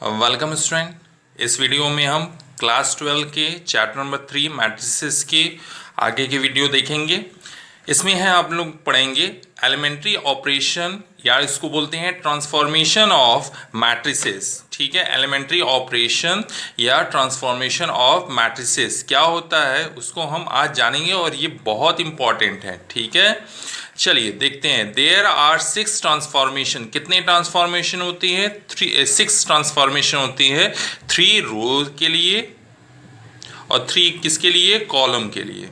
Welcome student. इस video में हम क्लास 12 के चैप्टर नंबर 3 मैट्रिसेस के आगे के वीडियो देखेंगे। इसमें है आप लोग पढ़ेंगे एलिमेंट्री ऑपरेशन या इसको बोलते हैं ट्रांसफॉर्मेशन ऑफ मैट्रिसेस। ठीक है, एलिमेंट्री ऑपरेशन या ट्रांसफॉर्मेशन ऑफ मैट्रिसेस क्या होता है उसको हम आज जानेंगे और ये बहुत इंपॉर्टेंट है। ठीक है, चलिए देखते हैं। There are 6 transformation. कितने ट्रांसफॉर्मेशन होती है? 6 ट्रांसफॉर्मेशन होती है। 3 रो के लिए और 3 किसके लिए? कॉलम के लिए।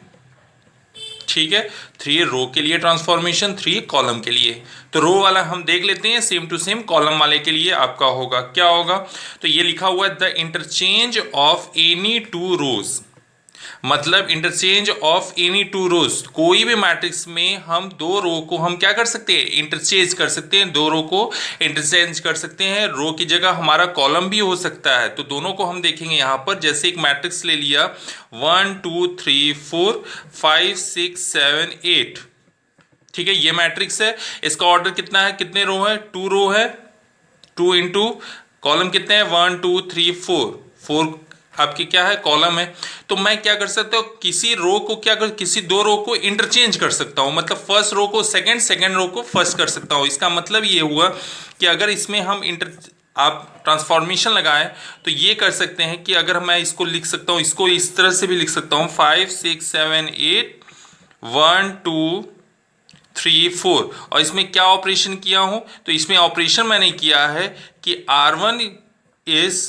ठीक है, 3 रो के लिए ट्रांसफॉर्मेशन, 3 कॉलम के लिए। तो रो वाला हम देख लेते हैं सेम टू सेम। कॉलम वाले के लिए आपका होगा क्या होगा? तो ये लिखा हुआ है द इंटरचेंज ऑफ एनी 2 रोज। मतलब इंटरचेंज ऑफ एनी 2 रोज। कोई भी मैट्रिक्स में हम 2 रो को हम क्या कर सकते हैं? इंटरचेंज कर सकते हैं। 2 रो को इंटरचेंज कर सकते हैं। रो की जगह हमारा कॉलम भी हो सकता है। तो दोनों को हम देखेंगे यहाँ पर। जैसे एक मैट्रिक्स ले लिया 1 2 3 4 5 6 7 8। ठीक है, ये मैट्रिक्स है। इसका ऑर्डर कितना है? कितने रो है? 2 रो है। 2 इंटू कॉलम कितने हैं? 1 2 3 4 आपकी क्या है? कॉलम है। तो मैं क्या कर सकता हूँ? किसी रो को किसी 2 रो को इंटरचेंज कर सकता हूँ। मतलब फर्स्ट रो को सेकंड रो को फर्स्ट कर सकता हूँ। इसका मतलब ये हुआ कि अगर इसमें हम आप ट्रांसफॉर्मेशन लगाएं तो ये कर सकते हैं कि अगर मैं इसको लिख सकता हूँ, इसको इस तरह से भी लिख सकता हूँ 5 6 7 8 1 2 3 4। और इसमें क्या ऑपरेशन किया हूं? तो इसमें ऑपरेशन मैंने किया है कि R1 is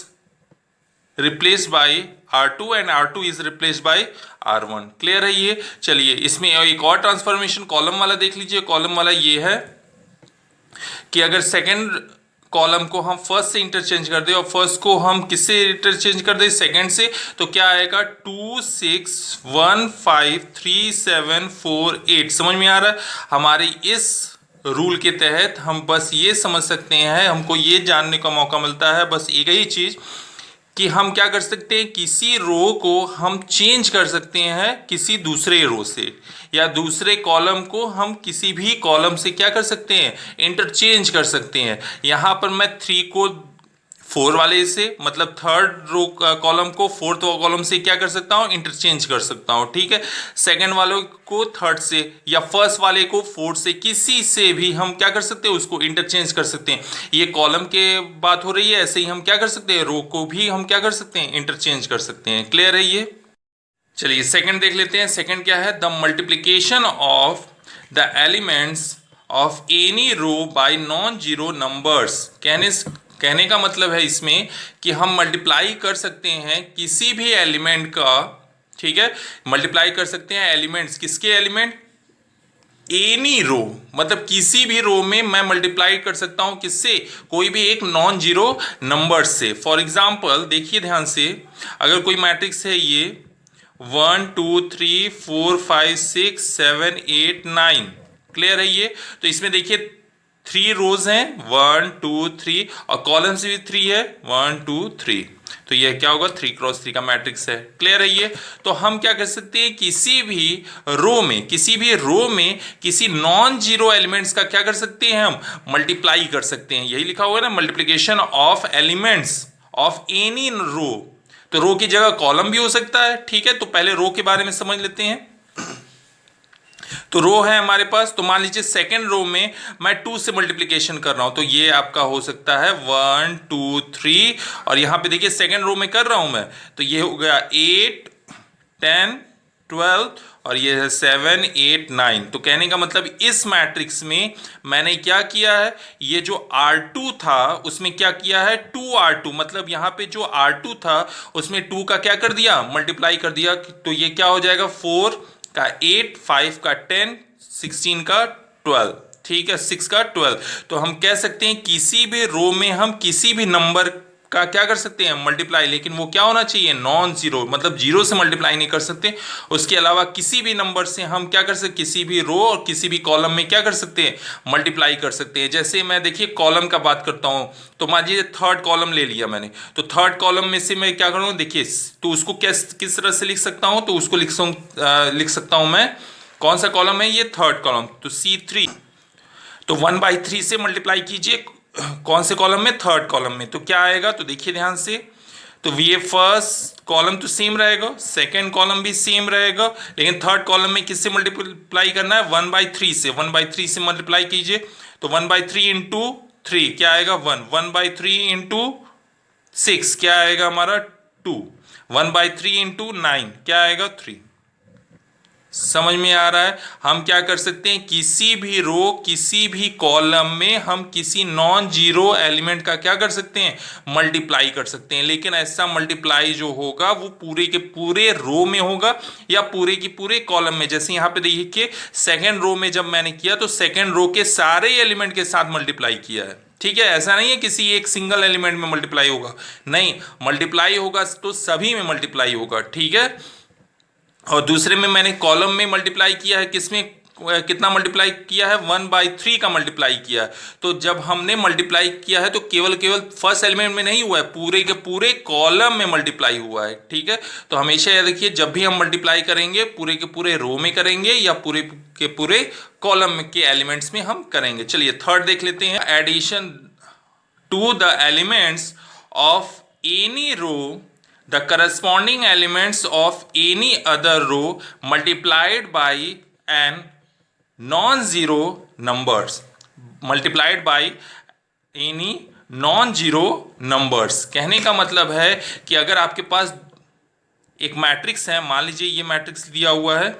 replaced by R2 and R2 is replaced by R1। Clear है ये? चलिए इसमें एक और ट्रांसफॉर्मेशन कॉलम वाला देख लीजिए। कॉलम वाला ये है कि अगर सेकंड कॉलम को हम फर्स्ट से इंटरचेंज कर दे और फर्स्ट को हम किससे इंटरचेंज कर दे? सेकंड से। तो क्या आएगा? 2 6 1 5 3 7 4 8। समझ में आ रहा है? हमारे इस रूल के तहत हम बस ये समझ सकते हैं, हमको ये जानने का मौका मिलता है बस एक ही चीज कि हम क्या कर सकते हैं? किसी रो को हम चेंज कर सकते हैं किसी दूसरे रो से, या दूसरे कॉलम को हम किसी भी कॉलम से क्या कर सकते हैं? इंटरचेंज कर सकते हैं। यहां पर मैं 3 को 4 वाले से, मतलब थर्ड रो कॉलम को फोर्थ कॉलम से क्या कर सकता हूं? इंटरचेंज कर सकता हूं। ठीक है, सेकंड वाले को थर्ड से या फर्स्ट वाले को फोर्थ से, किसी से भी हम क्या कर सकते हैं? उसको इंटरचेंज कर सकते हैं। ये कॉलम के बात हो रही है, ऐसे ही हम क्या कर सकते हैं? रो को भी हम क्या कर सकते हैं? इंटरचेंज कर सकते हैं। क्लियर है ये? चलिए सेकंड देख लेते हैं। सेकंड क्या है? The multiplication of the elements of any row by non zero numbers. कहने का मतलब है इसमें कि हम मल्टीप्लाई कर सकते हैं किसी भी एलिमेंट का। ठीक है, मल्टीप्लाई कर सकते हैं एलिमेंट्स। किसके एलिमेंट? एनी रो, मतलब किसी भी रो में मैं मल्टीप्लाई कर सकता हूं किससे? कोई भी एक नॉन जीरो नंबर से। फॉर एग्जाम्पल देखिए ध्यान से, अगर कोई मैट्रिक्स है ये 1 2 3 4 5 6 7 8 9। क्लियर है ये? तो इसमें देखिए 3 रोज हैं 1 2 3 और कॉलम से भी 3 है 1 2 3। तो ये क्या होगा? 3 क्रॉस 3 का मैट्रिक्स है। क्लियर है ये? तो हम क्या कर सकते हैं? किसी भी रो में किसी नॉन जीरो एलिमेंट्स का क्या कर सकते हैं? हम मल्टीप्लाई कर सकते हैं। यही लिखा हुआ है ना, multiplication of elements of any row. तो रो की जगह कॉलम भी हो सकता है। ठीक है, तो पहले रो के बारे में समझ लेते हैं। तो रो है हमारे पास, तो मान लीजिए सेकेंड रो में मैं 2 से मल्टीप्लीकेशन कर रहा हूं, तो ये आपका हो सकता है 1 2 3। और यहां पे देखिए सेकेंड रो में कर रहा हूं मैं, तो ये हो गया 8 10 12 और ये है 7 8 9। तो कहने का मतलब इस मैट्रिक्स में मैंने क्या किया है? ये जो R2 था उसमें क्या किया है? 2R2। मतलब यहाँ पे जो R2 था उसमें 2 का क्या कर दिया? मल्टीप्लाई कर दिया। तो ये क्या हो जाएगा? 4 का 8 5 का 10 16 का 12। ठीक है, 6 का 12। तो हम कह सकते हैं किसी भी रो में हम किसी भी नंबर का क्या कर सकते हैं? मल्टीप्लाई। लेकिन वो क्या होना चाहिए? नॉन जीरो, मतलब जीरो से मल्टीप्लाई नहीं कर सकते। उसके अलावा किसी भी नंबर से हम क्या कर सकते? किसी भी रो और किसी भी कॉलम में क्या कर सकते हैं? मल्टीप्लाई कर सकते हैं। जैसे मैं देखिए कॉलम का बात करता हूं, तो मान लीजिए थर्ड कॉलम ले लिया मैंने, तो थर्ड कॉलम में से मैं क्या करूंगा? देखिए, तो उसको किस तरह से लिख सकता हूं? तो उसको लिख सकता हूं मैं, कौन सा कॉलम है ये? Third column. तो C3, तो 1/3 से मल्टीप्लाई कीजिए कौन से कॉलम में, थर्ड कॉलम में। तो क्या आएगा, तो देखिए ध्यान से, तो वी ए फर्स्ट कॉलम तो सेम रहेगा, सेकेंड कॉलम भी सेम रहेगा, लेकिन थर्ड कॉलम में किससे मल्टीप्लाई करना है, 1/3 से। 1/3 से मल्टीप्लाई कीजिए, तो 1/3 इंटू 3 क्या आएगा, 1। 1/3 इंटू 6 क्या आएगा हमारा, 2। 1/3 इंटू 9 क्या आएगा, 3। समझ में आ रहा है। हम क्या कर सकते हैं, किसी भी रो, किसी भी कॉलम में हम किसी नॉन जीरो एलिमेंट का क्या कर सकते हैं, मल्टीप्लाई कर सकते हैं। लेकिन ऐसा मल्टीप्लाई जो होगा वो पूरे के पूरे रो में होगा या पूरे के पूरे कॉलम में। जैसे यहां पे देखिए सेकेंड रो में जब मैंने किया तो सेकेंड रो के सारे एलिमेंट के साथ मल्टीप्लाई किया है। ठीक है, ऐसा नहीं है किसी एक सिंगल एलिमेंट में मल्टीप्लाई होगा, नहीं, मल्टीप्लाई होगा तो सभी में मल्टीप्लाई होगा। ठीक है, और दूसरे में मैंने कॉलम में मल्टीप्लाई किया है, किसमें कितना मल्टीप्लाई किया है, 1/3 का मल्टीप्लाई किया है। तो जब हमने मल्टीप्लाई किया है तो केवल केवल फर्स्ट एलिमेंट में नहीं हुआ है, पूरे के पूरे कॉलम में मल्टीप्लाई हुआ है। ठीक है, तो हमेशा याद रखिए जब भी हम मल्टीप्लाई करेंगे पूरे के पूरे रो में करेंगे या पूरे के पूरे कॉलम के एलिमेंट्स में हम करेंगे। चलिए थर्ड देख लेते हैं, addition to the elements of any row the corresponding elements of any other row multiplied by an non-zero numbers, multiplied by any non-zero numbers। कहने का मतलब है कि अगर आपके पास एक मैट्रिक्स है, मान लीजिए ये मैट्रिक्स दिया हुआ है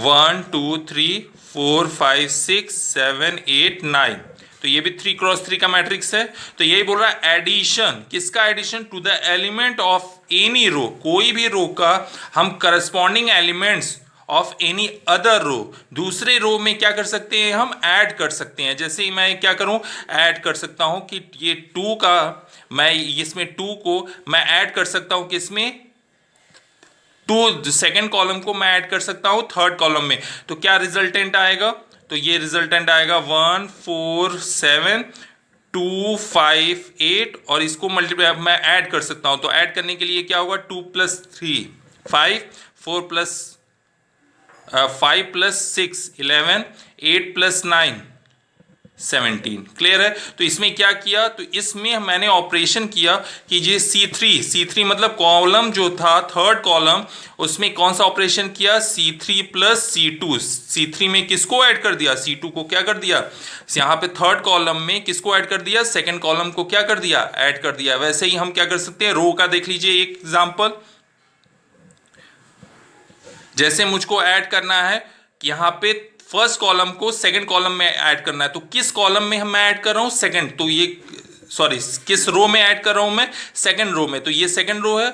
1 2 3 4 5 6 7 8 9, तो ये भी 3x3 का मैट्रिक्स है। तो यही बोल रहा है एडिशन, किसका addition, to the element of any row, कोई भी रो का हम corresponding elements of any other row, दूसरे रो में क्या कर सकते हैं, हम ऐड कर सकते हैं। जैसे मैं क्या करूं, ऐड कर सकता हूं कि ये 2 का, मैं इसमें 2 को मैं ऐड कर सकता हूं किसमें, 2 सेकेंड कॉलम को मैं ऐड कर सकता हूं थर्ड कॉलम में। तो क्या रिजल्टेंट आएगा, तो ये रिजल्टेंट आएगा 1 4 7 2 5 8, और इसको मल्टीप्लाई मैं ऐड कर सकता हूं। तो ऐड करने के लिए क्या होगा, 2 + 3 5, 4 + 5 + 6 11, 8 + 9 17। क्लियर है। तो इसमें क्या किया, तो इसमें मैंने ऑपरेशन किया कि ये C3 मतलब कॉलम जो था थर्ड कॉलम, उसमें कौन सा ऑपरेशन किया, C3 + C2। C3 में किसको ऐड कर दिया, C2 को क्या कर दिया, यहाँ पे थर्ड कॉलम में किसको ऐड कर दिया, सेकेंड कॉलम को क्या कर दिया, ऐड कर दिया। वैसे ही हम क्या कर सकते हैं, रो का देख लीजिए एक एग्जाम्पल। जैसे मुझको ऐड करना है कि यहाँ पे फर्स्ट कॉलम को सेकंड कॉलम में ऐड करना है, तो किस कॉलम में मैं ऐड कर रहा हूं, सेकंड, तो ये सॉरी किस रो में ऐड कर रहा हूं मैं, सेकंड रो में। तो ये सेकंड रो है,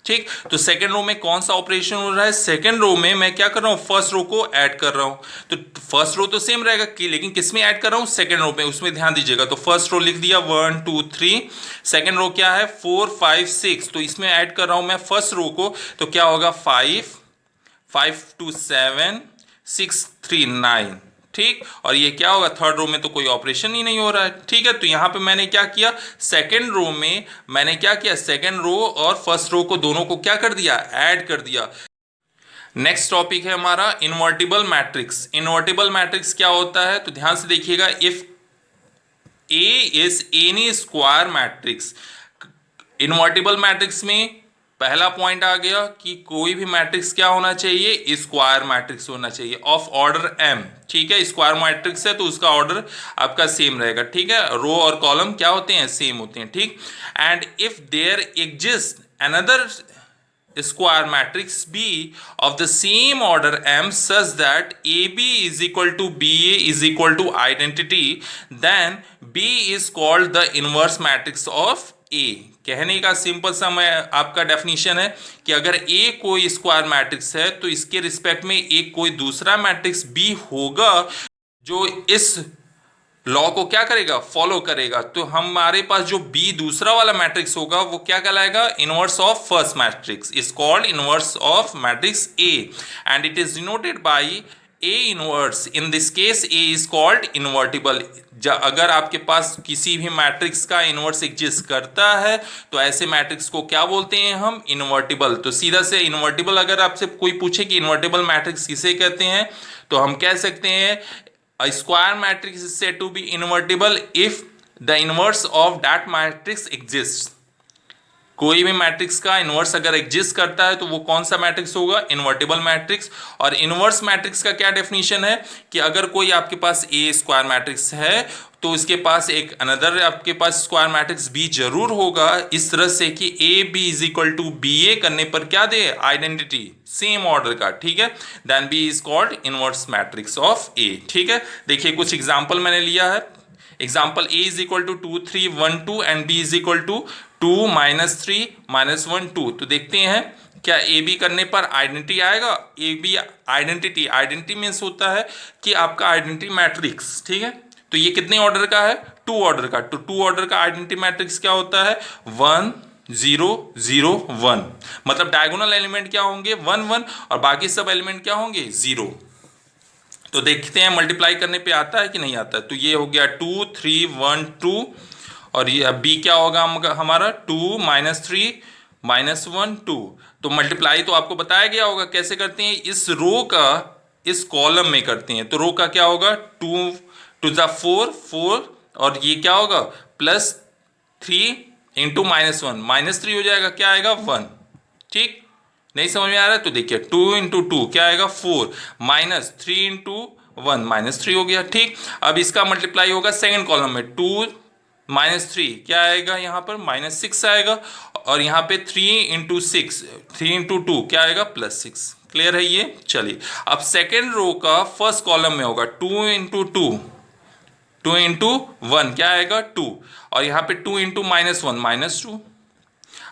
ठीक। तो सेकंड रो में कौन सा ऑपरेशन हो रहा है, सेकंड रो में मैं क्या कर रहा हूं, फर्स्ट रो को ऐड कर रहा हूं। तो फर्स्ट रो तो सेम रहेगा कि, लेकिन किस में ऐड कर रहा हूं, सेकंड रो में, उसमें ध्यान दीजिएगा। तो फर्स्ट रो लिख दिया 1 2 3, सेकंड रो क्या है 4 5 6, तो इसमें ऐड कर रहा हूं मैं फर्स्ट रो को, तो क्या होगा 5 5 2 7 6 3 9, ठीक। और ये क्या होगा, थर्ड रो में तो कोई ऑपरेशन ही नहीं हो रहा है, ठीक है। तो यहां पे मैंने क्या किया, सेकंड रो में मैंने क्या किया, सेकंड रो और फर्स्ट रो को दोनों को क्या कर दिया, ऐड कर दिया। नेक्स्ट टॉपिक है हमारा इनवर्टिबल मैट्रिक्स। इनवर्टिबल मैट्रिक्स क्या होता है, तो ध्यान से देखिएगा, if A is any square matrix, invertible matrix में पहला पॉइंट आ गया कि कोई भी मैट्रिक्स क्या होना चाहिए, स्क्वायर मैट्रिक्स होना चाहिए ऑफ ऑर्डर m, ठीक है। स्क्वायर मैट्रिक्स है तो उसका ऑर्डर आपका सेम रहेगा, ठीक है। रो और कॉलम क्या होते हैं, सेम होते हैं, ठीक। And if there exist another square matrix B of the same order M such that AB is equal to BA is equal to identity, then B is called the inverse matrix of A। कहने का simple सा मैं आपका definition है कि अगर A कोई square matrix है तो इसके रिस्पेक्ट में एक कोई दूसरा मैट्रिक्स B होगा जो इस लॉ को क्या करेगा, फॉलो करेगा। तो हमारे पास जो बी दूसरा वाला मैट्रिक्स होगा वो क्या कहलाएगा, inverse of first matrix, is called inverse of matrix A and it is denoted bye A inverse. In this case A is called invertible. अगर आपके पास किसी भी मैट्रिक्स का इनवर्स एग्जिस्ट करता है तो ऐसे मैट्रिक्स को क्या बोलते हैं हम, इनवर्टिबल। तो सीधा से इनवर्टिबल, अगर आपसे कोई पूछे कि इनवर्टिबल मैट्रिक्स किसे कहते हैं, तो हम कह सकते हैं a square matrix is said to be invertible if the inverse of that matrix exist. कोई भी मैट्रिक्स का इनवर्स अगर एग्जिस्ट करता है तो वो कौन सा मैट्रिक्स होगा? Invertible matrix. और इनवर्स मैट्रिक्स का क्या डेफिनेशन है कि अगर कोई आपके पास ए स्क्वायर मैट्रिक्स है तो इसके पास एक अनदर आपके पास स्क्वायर मैट्रिक्स बी जरूर होगा, इस तरह से कि A B is equal to B A करने पर क्या दे? आइडेंटिटी सेम ऑर्डर का, ठीक है। Then B is called inverse matrix of A, ठीक है। देखिए कुछ एग्जाम्पल मैंने लिया है। Example A is equal to 2 3 1 2 and B is equal to 2 -3 -1 2। तो देखते हैं क्या ए बी करने पर आइडेंटिटी आएगा? A B identity, identity means होता है कि आपका आइडेंटिटी मैट्रिक्स, ठीक है। तो ये कितने ऑर्डर का है? 2 ऑर्डर का। तो 2 ऑर्डर का आइडेंटिटी मैट्रिक्स क्या होता है? 1 0 0 1। मतलब डायगोनल एलिमेंट क्या होंगे? 1 1 और बाकी सब एलिमेंट क्या होंगे? 0। तो देखते हैं मल्टीप्लाई करने पे आता है कि नहीं आता है। तो ये हो गया 2 3 1 2 और ये बी क्या होगा हमारा? 2 -3 -1 2। तो मल्टीप्लाई तो आपको बताया गया होगा कैसे करते हैं, इस रो का इस कॉलम में करते हैं। तो रो का क्या होगा? 2 2 4 4 और ये क्या होगा? +3 इंटू -1 -3 हो जाएगा, क्या आएगा? 1। ठीक, नहीं समझ में आ रहा है तो देखिए 2 इंटू 2 क्या आएगा? 4 -3 इंटू 1 -3 हो गया, ठीक। अब इसका मल्टीप्लाई होगा सेकंड कॉलम में, 2 -3 क्या आएगा यहाँ पर? -6 आएगा। और यहाँ पे 3 इंटू 6 3 इंटू 2 क्या आएगा? +6। क्लियर है ये? चलिए अब सेकेंड रो का फर्स्ट कॉलम में होगा 2 इंटू 2 2 इंटू 1 क्या आएगा? 2 और यहाँ पे 2 इंटू -1 -2।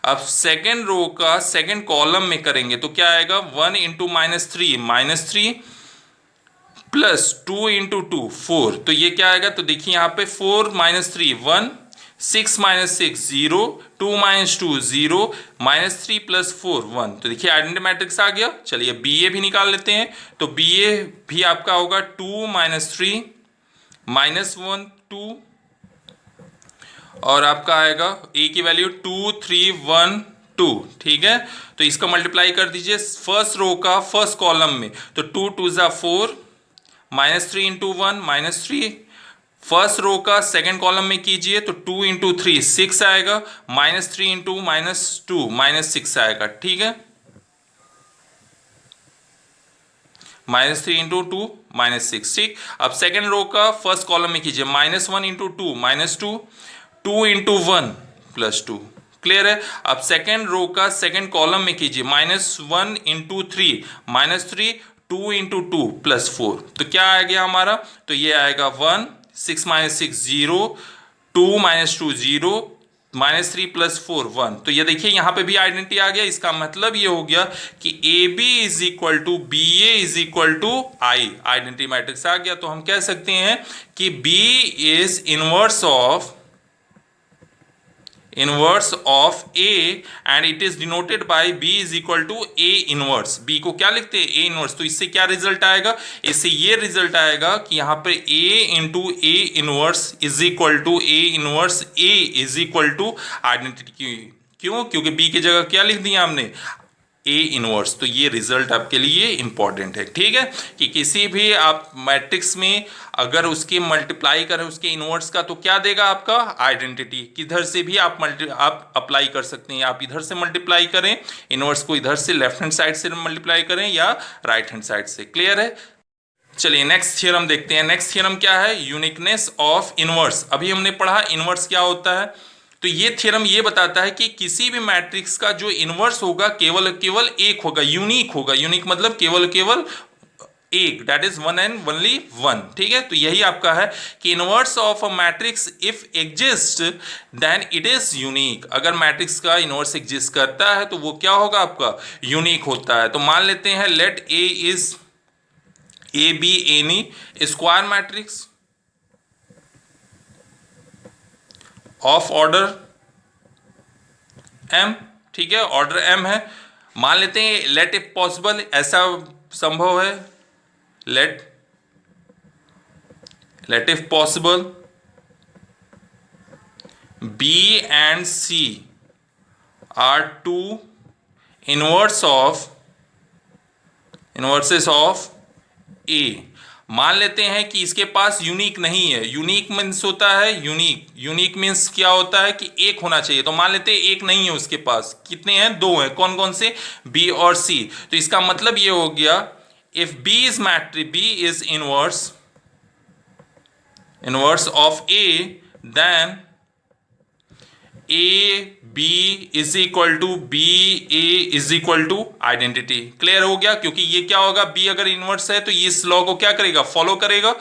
अब सेकेंड रो का सेकेंड कॉलम में करेंगे तो क्या आएगा? 1 इंटू -3 +2 इंटू 2 4। तो ये क्या आएगा? तो देखिए यहाँ पे 4 -3 1 6 -6 0 2 -2 0 -3 + 4 1। तो देखिए आइडेंटिटी मैट्रिक्स आ गया। चलिए बी ए भी निकाल लेते हैं। तो बी ए भी आपका होगा 2 -3 -1 2 और आपका आएगा ए की वैल्यू 2 3 1 2, ठीक है। तो इसका मल्टीप्लाई कर दीजिए फर्स्ट रो का फर्स्ट कॉलम में। तो 2 2 4 -3 इंटू 1 -3। फर्स्ट रो का सेकेंड कॉलम में कीजिए तो 2 इंटू 3 6 आएगा, -3 इंटू -2 -6 आएगा, ठीक है। -3 इंटू 2 -6, ठीक। अब सेकेंड रो का फर्स्ट कॉलम में कीजिए -1 इंटू 2 -2 2 इंटू 1 +2। क्लियर है? अब सेकेंड रो का सेकेंड कॉलम में कीजिए -1 इंटू 3 -3 2 इंटू 2 +4। तो क्या आ गया हमारा? तो ये आएगा 1 6 -6 0 2 -2 0 -3 + 4 1। तो ये देखिए यहाँ पे भी आइडेंटिटी आ गया। इसका मतलब ये हो गया कि A B is equal to B A is equal to I. Identity matrix आ गया। तो हम कह सकते हैं कि B is inverse of A and it is denoted by B is equal to A inverse. B को क्या लिखते हैं? A inverse. तो इससे क्या रिजल्ट आएगा? इससे ये रिजल्ट आएगा कि यहाँ पे A into A inverse is equal to A inverse A is equal to identity. क्यों? क्योंकि बी की जगह क्या लिख दिया हमने? A inverse. तो ये रिजल्ट आपके लिए इंपॉर्टेंट है, ठीक है। कि किसी भी आप मैट्रिक्स में अगर उसके मल्टीप्लाई करें उसके इनवर्स का तो क्या देगा आपका? आइडेंटिटी। किधर से भी आप अप्लाई कर सकते हैं। आप इधर से मल्टीप्लाई करें इनवर्स को, इधर से लेफ्ट हैंड साइड से मल्टीप्लाई करें या राइट हैंड साइड से। क्लियर है? चलिए नेक्स्ट थ्योरम देखते हैं। नेक्स्ट थ्योरम क्या है? Uniqueness of inverse. अभी हमने पढ़ा इनवर्स क्या होता है। तो ये थ्योरम ये बताता है कि किसी भी मैट्रिक्स का जो इनवर्स होगा केवल केवल एक होगा, यूनिक होगा। यूनिक मतलब केवल केवल एक, that is one and only one, ठीक है। तो यही आपका है कि inverse of a matrix if exist then it is unique. अगर मैट्रिक्स का इनवर्स एग्जिस्ट करता है तो वो क्या होगा? आपका यूनिक होता है। तो मान लेते हैं let A is A B any square matrix of order m, ठीक है। ऑर्डर m है। मान लेते हैं लेट इफ पॉसिबल, ऐसा संभव है, let if possible b and c are two inverses of a। मान लेते हैं कि इसके पास यूनिक नहीं है। यूनिक मीन्स होता है यूनिक, यूनिक मीन्स क्या होता है कि एक होना चाहिए। तो मान लेते हैं एक नहीं है उसके पास, कितने हैं, दो हैं। कौन कौन से, बी और सी। तो इसका मतलब ये हो गया if B is matrix, B is inverse of A, then A B is equal to B A is equal to identity. Clear हो गया? क्योंकि ये क्या होगा, बी अगर इनवर्स है तो ये इस लॉ को क्या करेगा, फॉलो करेगा।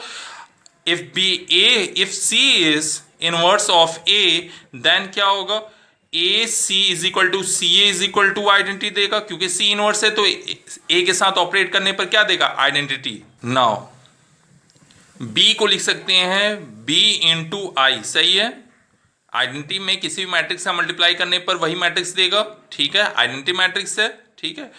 If C is inverse of A, then क्या होगा, A C is equal to C A is equal to identity देगा, क्योंकि सी इनवर्स है तो ए के साथ ऑपरेट करने पर क्या देगा, आइडेंटिटी। नाउ बी को लिख सकते हैं बी इंटू आई, सही है। आइडेंटिटी में किसी भी मैट्रिक्स से मल्टीप्लाई करने पर वही मैट्रिक्स देगा, ठीक है, आइडेंटिटी मैट्रिक्स है, ठीक है।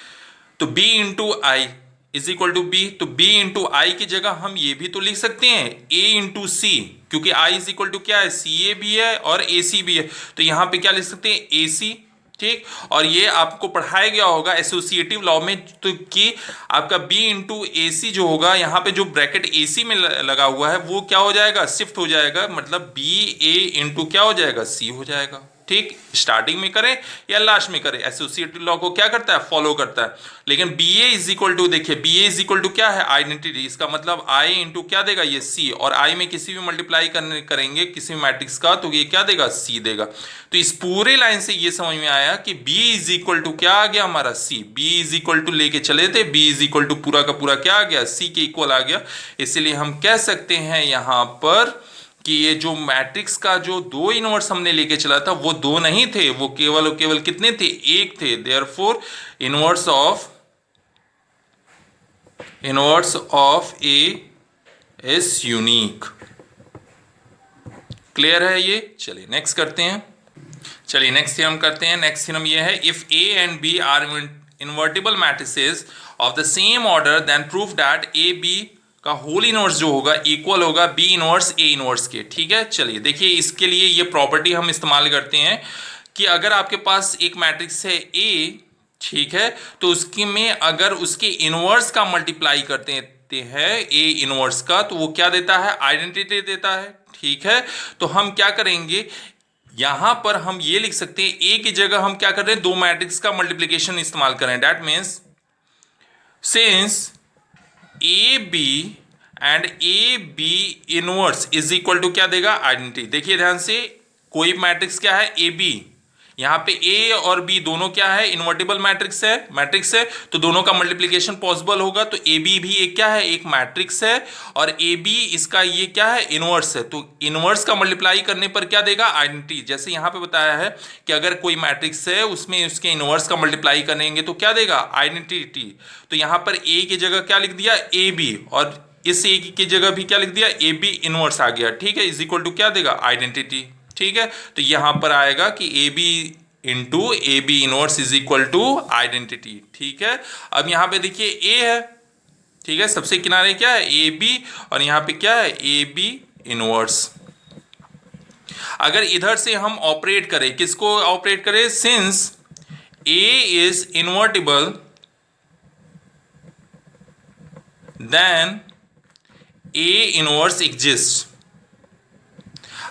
तो b into I is equal to B. तो b इंटू आई की जगह हम ये भी तो लिख सकते हैं a इंटू सी, क्योंकि i इज इक्वल टू क्या है, सी ए भी है और ए सी भी है। तो यहां पे क्या लिख सकते हैं, ए सी, ठीक। और ये आपको पढ़ाया गया होगा एसोसिएटिव लॉ में, तो कि आपका b इंटू ए सी जो होगा, यहाँ पे जो ब्रैकेट ए सी में लगा हुआ है वो क्या हो जाएगा, शिफ्ट हो जाएगा, मतलब बी ए इंटू क्या हो जाएगा, सी हो जाएगा, ठीक। स्टार्टिंग में करें या लास्ट में करें, एसोसिएटिव लॉ को क्या करता है, फॉलो करता है। लेकिन B A is equal to, देखिए B A is equal to क्या है, आइडेंटिटी। इसका मतलब आई इंटू क्या देगा, ये सी, और आई में किसी भी मल्टीप्लाई करेंगे किसी मैट्रिक्स का तो ये क्या देगा, सी देगा। तो इस पूरे लाइन से ये समझ में आया कि बी इज इक्वल टू क्या आ गया हमारा, सी। बी इज इक्वल टू लेके चले थे, बी इज इक्वल टू पूरा का पूरा क्या आ गया, सी के इक्वल आ गया। इसलिए हम कह सकते हैं यहां पर कि ये जो मैट्रिक्स का जो दो इनवर्स हमने लेके चला था वो दो नहीं थे, वो केवल कितने थे, एक थे। Therefore inverse of A is unique. Clear है ये? चलिए नेक्स्ट करते हैं। चलिए नेक्स्ट थ्योरम करते हैं। नेक्स्ट थ्योरम ये है, if A and B are invertible matrices of the same order then proof that A B का होल इनवर्स जो होगा इक्वल होगा बी इनवर्स ए इनवर्स के, ठीक है। चलिए देखिए, इसके लिए ये प्रॉपर्टी हम इस्तेमाल करते हैं कि अगर आपके पास एक मैट्रिक्स है ए, ठीक है, तो उसकी में अगर उसके इनवर्स का मल्टीप्लाई करते हैं ए इनवर्स का, तो वो क्या देता है, आइडेंटिटी देता है, ठीक है। तो हम क्या करेंगे, यहां पर हम ये लिख सकते हैं ए की जगह हम क्या कर रहे हैं, दो मैट्रिक्स का मल्टीप्लीकेशन इस्तेमाल करें। That means since A B and A B inverse is equal to क्या देगा, आइडेंटिटी। देखिए ध्यान से, कोई मैट्रिक्स क्या है, ए बी, यहां पे ए और बी दोनों क्या है, इन्वर्टिबल मैट्रिक्स है, तो दोनों का मल्टीप्लिकेशन पॉसिबल होगा। तो ए बी भी एक क्या है, एक मैट्रिक्स है, और ए बी इसका ये क्या है, इनवर्स है। तो इनवर्स का मल्टीप्लाई करने पर क्या देगा, आइडेंटिटी। जैसे यहां पे बताया है कि अगर कोई मैट्रिक्स है उसमें उसके इनवर्स का मल्टीप्लाई करेंगे तो क्या देगा, आइडेंटिटी। तो यहां पर ए की जगह क्या लिख दिया, ए बी, और इस ए की जगह भी क्या लिख दिया, ए बी इनवर्स आ गया, ठीक है, इज इक्वल टू क्या देगा, आइडेंटिटी, ठीक है। तो यहां पर आएगा कि A B into A B inverse is equal to identity, ठीक है। अब यहां पे देखिए ए है, ठीक है, सबसे किनारे क्या है, ए बी, और यहां पे क्या है, ए बी इनवर्स। अगर इधर से हम ऑपरेट करें, किसको ऑपरेट करें, since A is invertible then A inverse exist.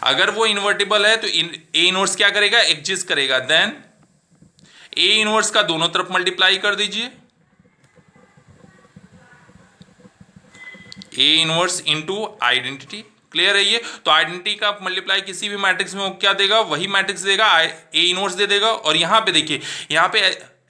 अगर वो इन्वर्टिबल है तो ए इनवर्स क्या करेगा, एग्जिस्ट करेगा। देन ए इनवर्स का दोनों तरफ मल्टीप्लाई कर दीजिए, A inverse into identity. Clear है ये? तो आइडेंटिटी का मल्टीप्लाई किसी भी मैट्रिक्स में वो क्या देगा, वही मैट्रिक्स देगा, ए इनवर्स दे देगा। और यहां पे देखिए, यहां पे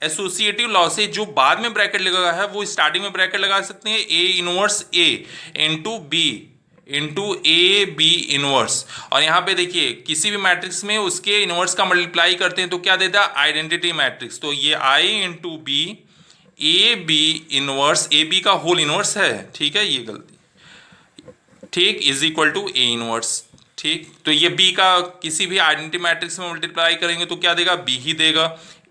एसोसिएटिव लॉ से जो बाद में ब्रैकेट लगा है वो स्टार्टिंग में ब्रैकेट लगा सकते हैं, A inverse A into B into A B inverse. और यहां पे देखिए, किसी भी मैट्रिक्स में उसके इनवर्स का मल्टीप्लाई करते हैं तो क्या देता है, आइडेंटिटी मैट्रिक्स। तो ये I into B A B inverse, A B का होल इनवर्स है, ठीक है, ये गलती, ठीक, is equal to A inverse, ठीक। तो ये बी का किसी भी आइडेंटिटी मैट्रिक्स में मल्टीप्लाई करेंगे तो क्या देगा, बी ही देगा,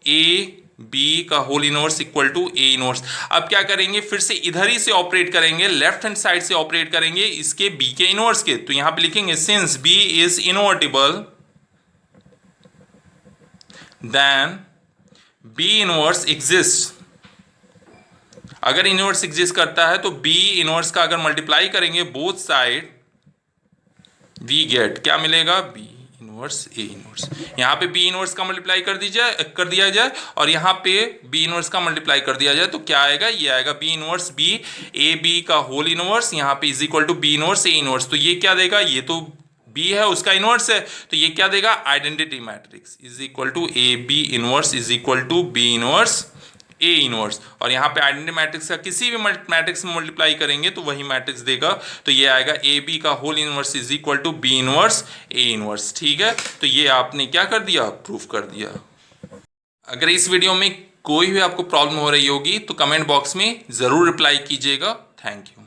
ए बी का whole inverse equal to A inverse. अब क्या करेंगे, फिर से इधर ही से ऑपरेट करेंगे, लेफ्ट हैंड साइड से ऑपरेट करेंगे इसके बी के इनवर्स के। तो यहां पे लिखेंगे since B is invertible then B inverse exist. अगर इनवर्स एग्जिस्ट करता है तो बी इनवर्स का अगर मल्टीप्लाई करेंगे बोथ साइड, वी गेट क्या मिलेगा, बी इनवर्स ए इनवर्स। यहाँ पे बी इनवर्स का मल्टीप्लाई कर दिया जाए और यहाँ पे बी इनवर्स का मल्टीप्लाई कर दिया जाए तो क्या आएगा, ये आएगा B inverse B A B का होल इनवर्स, यहाँ पे is equal to B inverse A inverse. तो ये क्या देगा, ये तो बी है उसका इनवर्स है, तो ये क्या देगा, identity matrix is equal to A B inverse is equal to B inverse A inverse. और यहाँ पे आइडेंटिटी मैट्रिक्स का किसी भी मैट्रिक्स में मल्टीप्लाई करेंगे तो वही मैट्रिक्स देगा, तो ये आएगा ए बी का whole inverse is equal to B inverse A inverse. ठीक है, तो ये आपने क्या कर दिया, प्रूफ कर दिया। अगर इस वीडियो में कोई भी आपको प्रॉब्लम हो रही होगी तो कमेंट बॉक्स में ज़रूर रिप्लाई कीजिएगा। Thank you.